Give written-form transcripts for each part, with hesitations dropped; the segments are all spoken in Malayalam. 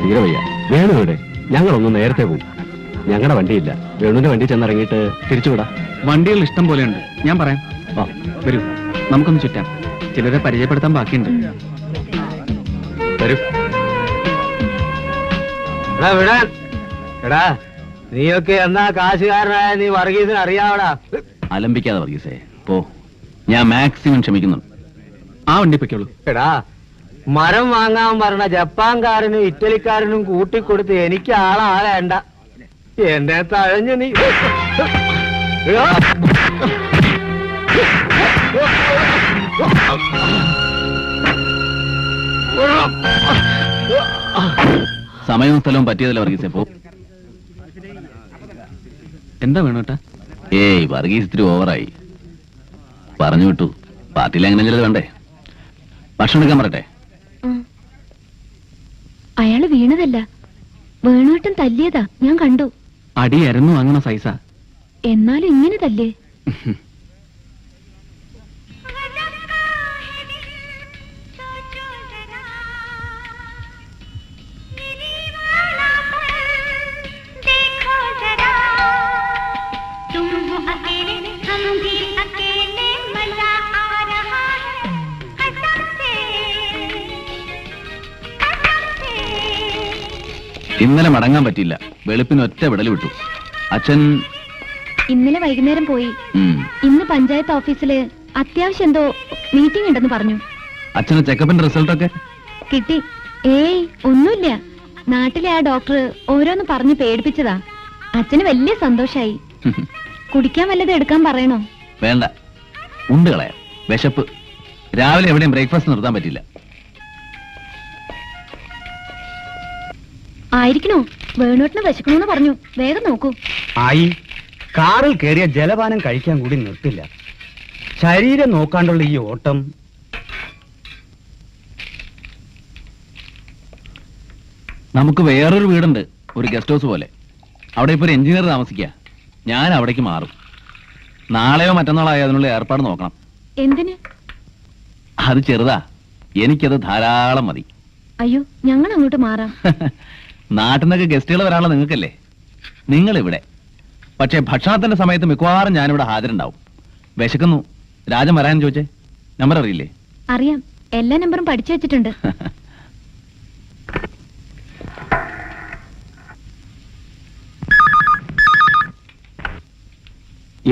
തീരെ വയ്യ. വേണു ഇവിടെ? ഞങ്ങളൊന്ന് നേരത്തെ പോകും. ഞങ്ങളുടെ വണ്ടിയില്ല. വേണുവിന്റെ വണ്ടി ചെന്നിറങ്ങിയിട്ട് തിരിച്ചുവിടാം. വണ്ടികൾ ഇഷ്ടം പോലെയുണ്ട്. ഞാൻ പറയാം. വരൂ, നമുക്കൊന്ന് ചുറ്റാം. ചിലരെ പരിചയപ്പെടുത്താൻ ബാക്കിയുണ്ട്. വരൂ. എടാ, നീയൊക്കെ എന്നാ കാശുകാരനായ നീ വർഗീസിന് അറിയാവടാ. അലമ്പിക്കാതെ വർഗീസേ, പോ. ഞാൻ മാക്സിമം ക്ഷമിക്കുന്നുണ്ട്. ആ വണ്ടി പൊയ്ക്കോളൂ. എടാ, മരം വാങ്ങാൻ പറഞ്ഞ ജപ്പാൻകാരനും ഇറ്റലിക്കാരനും കൂട്ടിക്കൊടുത്ത് എനിക്ക് ആളാകേണ്ട. എന്നെ തഴഞ്ഞു നീ. സമയവും സ്ഥലവും പറ്റിയതല്ല വർഗീസേ, പോ. എന്താ വേണോട്ടാ? ഏയ്, വർഗീസ് ഇത്തിരി ഓവറായി. പറഞ്ഞു വിട്ടു. പാർട്ടിയിൽ അങ്ങനെ ചിലത് വേണ്ടേ? ഭക്ഷണം എടുക്കാൻ പറയട്ടെ? അയാള് വീണതല്ല, വേണോട്ടം തല്ലിയതാ. ഞാൻ കണ്ടു. അടിയായിരുന്നു വാങ്ങണ സൈസാ. എന്നാലും ഇങ്ങനെ തല്ലേ? ഇന്നലെ മടങ്ങാൻ പറ്റിയില്ല. വെളുപ്പിന് ഒറ്റ വിടൽ വിട്ടു. അച്ഛൻ ഇന്നലെ വൈകുന്നേരം പോയി. ഇന്ന് പഞ്ചായത്ത് ഓഫീസില് അത്യാവശ്യം എന്തോ മീറ്റിംഗ് ഉണ്ടെന്ന് പറഞ്ഞു. അച്ഛന് ചെക്കപ്പിന്റെ റിസൾട്ടൊക്കെ കിട്ടി. ഏയ്, ഒന്നുമില്ല. നാട്ടിലെ ആ ഡോക്ടർ ഓരോന്ന് പറഞ്ഞ് പേടിപ്പിച്ചതാ. അച്ഛന് വലിയ സന്തോഷായി. കുടിക്കാൻ വല്ലതും എടുക്കാൻ പറയണോ? വേണ്ട, ഉണ്ട് കളയാം. വിശപ്പ്. രാവിലെ എവിടെയും ബ്രേക്ക്ഫാസ്റ്റ് നിർത്താൻ പറ്റില്ല. ആയിരിക്കണോ? വേണോട്ടിന് വിശക്കണമെന്ന് പറഞ്ഞു. വേഗം നോക്കൂ. ആയി, കാറിൽ കയറിയ ജലപാനം കഴിക്കാൻ കൂടി നിർത്തില്ല. ശരീരം നോക്കാണ്ടുള്ള ഈ ഓട്ടം. നമുക്ക് വേറൊരു വീടുണ്ട്, ഒരു ഗസ്റ്റ് ഹൗസ് പോലെ. അവിടെ ഇപ്പൊ ഒരു എഞ്ചിനീയർ താമസിക്കുക. ഞാൻ അവിടേക്ക് മാറും. നാളെയോ മറ്റന്നാളായോ അതിനുള്ള ഏർപ്പാട് നോക്കണം. എന്തിന്? അത് ചെറുതാ, എനിക്കത് ധാരാളം മതി. അയ്യോ, ഞങ്ങൾ അങ്ങോട്ട് മാറാം. നാട്ടിൽ നിന്നൊക്കെ ഗസ്റ്റുകൾ വരാനുള്ള നിങ്ങൾക്കല്ലേ. നിങ്ങളിവിടെ. പക്ഷേ ഭക്ഷണത്തിന്റെ സമയത്ത് മിക്കവാറും ഞാനിവിടെ ഹാജരുണ്ടാവും. വിശക്കുന്നു. രാജൻ വരാൻ ചോദിച്ചേ. നമ്പർ അറിയില്ലേ? അറിയാം, എല്ലാ നമ്പറും പഠിച്ചു വെച്ചിട്ടുണ്ട്.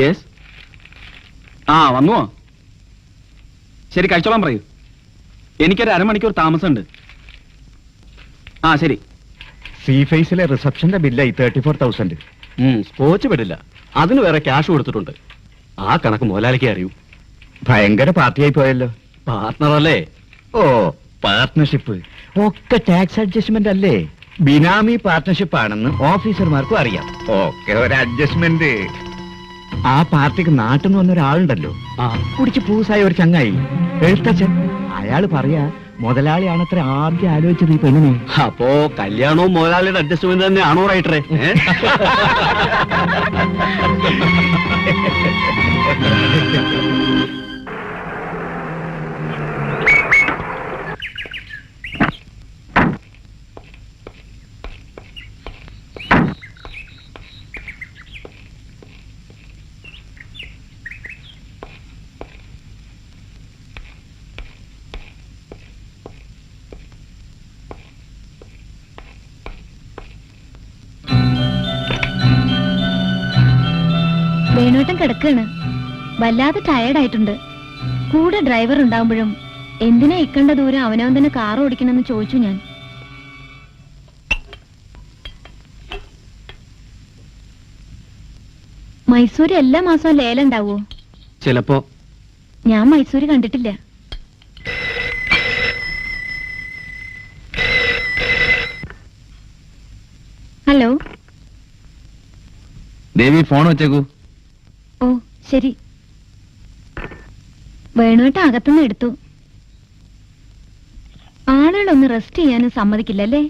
യെസ്. ആ, വന്നുവോ? ശരി, കഴിച്ചോളാൻ പറയൂ. എനിക്കൊരു അരമണിക്കൂർ താമസമുണ്ട്. ആ, ശരി. സീ ഫേസിലെ റിസപ്ഷന്റെ ബില്ലായി 34,000. സ്പോച്ച് പെടില്ല. അതിന് വേറെ ക്യാഷ് കൊടുത്തിട്ടുണ്ട്. ആ കണക്ക് മുതലാളിക്ക് അറിയൂ. ഭയങ്കര പാർട്ടിയായി പോയല്ലോ. പാർട്ട്ണർ അല്ലേ? ഓ, പാർട്ട്ണർഷിപ്പ് ഒക്കെ ടാക്സ് അഡ്ജസ്റ്റ്മെന്റ് അല്ലേ? ബിനാമി പാർട്ട്ണർഷിപ്പ് ആണെന്ന് ഓഫീസർമാർക്കും അറിയാം. ഓക്കെ, ഒരു അഡ്ജസ്റ്റ്മെന്റ്. ആ പാർട്ടിക്ക് നാട്ടിൽ നിന്ന് വന്ന ഒരാളുണ്ടല്ലോ, കുടിച്ച് പൂസായ ഒരു ചങ്ങായി, എഴുത്തച്ഛൻ. അയാള് പറയാ മുതലാളിയാണത്ര ആദ്യം ആലോചിച്ചത് ഈ പെണ്ണിനെ. അപ്പോ കല്യാണവും മുതലാളിയുടെ അഡ്ജസ്റ്റ്മെന്റ് തന്നെ ആണോ റൈറ്ററെ? വേണോട്ടം കിടക്കാണ്. വല്ലാതെ ടയേർഡായിട്ടുണ്ട്. കൂടെ ഡ്രൈവർ ഉണ്ടാവുമ്പോഴും എന്തിനാ ഇക്കണ്ട ദൂരം അവനവൻ തന്നെ കാർ ഓടിക്കണമെന്ന് ചോദിച്ചു ഞാൻ. മൈസൂര് എല്ലാ മാസവും ലേലം ഉണ്ടാവോ? ചിലപ്പോ. ഞാൻ മൈസൂര് കണ്ടിട്ടില്ല. ഹലോ. ദേവി, ഫോൺ വെച്ചേക്കൂ. ഓ, ശരി. വേണോട്ട് അകത്തുനിന്ന് എടുത്തു. ആളുകളൊന്ന് റെസ്റ്റ് ചെയ്യാനും സമ്മതിക്കില്ലല്ലേ?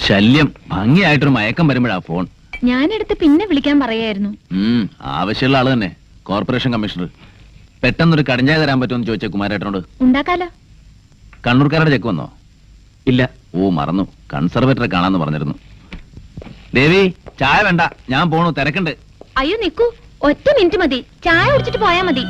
ശല്യം. ഭംഗിയായിട്ടൊരു മയക്കം വരുമ്പോഴാ ഫോൺ. ഞാനെടുത്ത് പിന്നെ വിളിക്കാൻ പറയായിരുന്നു. ആവശ്യമുള്ള ആള് തന്നെ, കോർപ്പറേഷൻ കമ്മീഷണർ. പെട്ടെന്നൊരു കടിഞ്ഞായ തരാൻ പറ്റുമെന്ന് ചോദിച്ച കുമാരേട്ടനോട്. ഉണ്ടാക്കാലോ. കണ്ണൂർക്കാരുടെ ചെക്ക് വന്നോ? ഇല്ല. ഓ മറന്നു, കൺസർവേറ്ററെ കാണാന്ന് പറഞ്ഞിരുന്നു. ദേവി ചായ വേണ്ട, ഞാൻ പോണു, തിരക്കുണ്ട്. അയ്യോ നിക്കൂ, ഒറ്റ മിനിറ്റ് മതി, ചായ കുടിച്ചിട്ട് പോയാ മതി.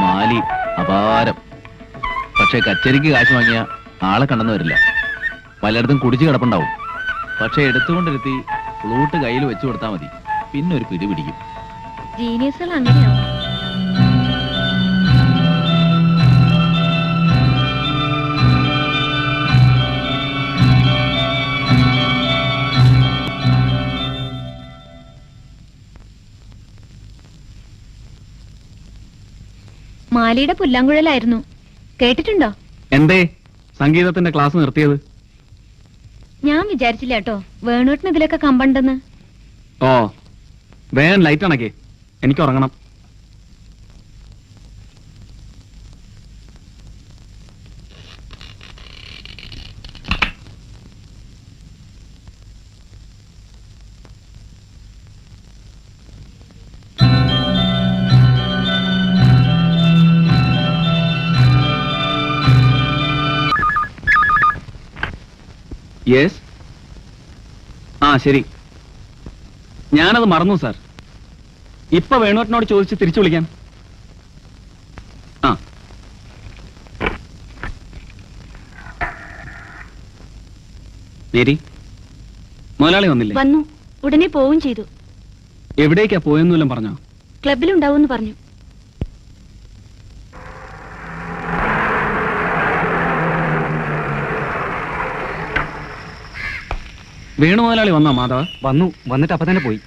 മാലി അപാരം. പക്ഷെ കച്ചേരിക്ക് കാശ് വാങ്ങിയ ആളെ കണ്ടെന്ന് വരില്ല. പലയിടത്തും കുടിച്ചു കിടപ്പുണ്ടാവും. പക്ഷെ എടുത്തുകൊണ്ടിരുത്തി ഫ്ലൂട്ട് കയ്യിൽ വെച്ചു കൊടുത്താൽ മതി, പിന്നെ ഒരു പിടി പിടിക്കും. ജീനിയസുകൾ അങ്ങനെയാവും. മാലിയുടെ പുല്ലാങ്കുഴലായിരുന്നു, കേട്ടിട്ടുണ്ടോ? എന്തേ സംഗീതത്തിന്റെ ക്ലാസ് നിർത്തിയത്? ഞാൻ വിചാരിച്ചില്ല കേട്ടോ വേണുവേട്ടന് ഇതിലൊക്കെ കമ്പണ്ടെന്ന്. ഓ, വേഗം ലൈറ്റ് അണക്കേ, എനിക്ക് ഉറങ്ങണം. യെസ്, ആ ശരി, ഞാനത് മറന്നു സാർ. ഇപ്പൊ വേണുവേട്ടനോട് ചോദിച്ച് തിരിച്ചു വിളിക്കാം. ആ മേരി, മുതലാളി വന്നില്ലേ? വന്നു, ഉടനെ പോവും ചെയ്തു. എവിടേക്കാ പോയെന്നെല്ലാം പറഞ്ഞോ? ക്ലബിലുണ്ടാവും പറഞ്ഞു. വേണു മുതലാളി വന്നോ മാധവ? വന്നു, വന്നിട്ട് അപ്പൊ തന്നെ പോയി.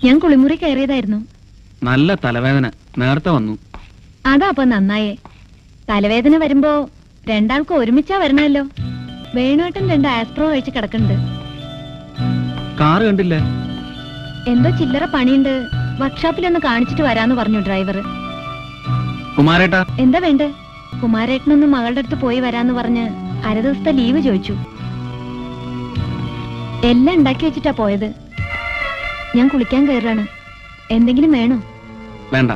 ഞാൻ കുളിമുറി കയറിയതായിരുന്നു. നല്ല തലവേദന, നേരത്തെ വന്നു. അതാ അപ്പൊ നന്നായേ. തലവേദന വരുമ്പോ രണ്ടാൾക്കും ഒരുമിച്ചാ വരണല്ലോ. വേണുവേട്ടൻ 2 ആസ്പ്രോ കഴിച്ച് കിടക്കുന്നുണ്ട്. കാറ് കണ്ടില്ലേ? എന്തോ ചില്ലറ പണിയുണ്ട്, വർക്ക്ഷോപ്പിലൊന്ന് കാണിച്ചിട്ട് വരാന്ന് പറഞ്ഞു ഡ്രൈവർ. കുമാരേട്ടാ, എന്താ വേണ്ടേ? കുമാരേട്ടനൊന്ന് മകളുടെ അടുത്ത് പോയി വരാന്ന് പറഞ്ഞ് 1/2 ദിവസത്തെ ലീവ് ചോദിച്ചു. എല്ലാം ഉണ്ടാക്കി വെച്ചിട്ടാ പോയത്. ഞാൻ കുളിക്കാൻ കയറാണ്, എന്തെങ്കിലും വേണോ? വേണ്ട.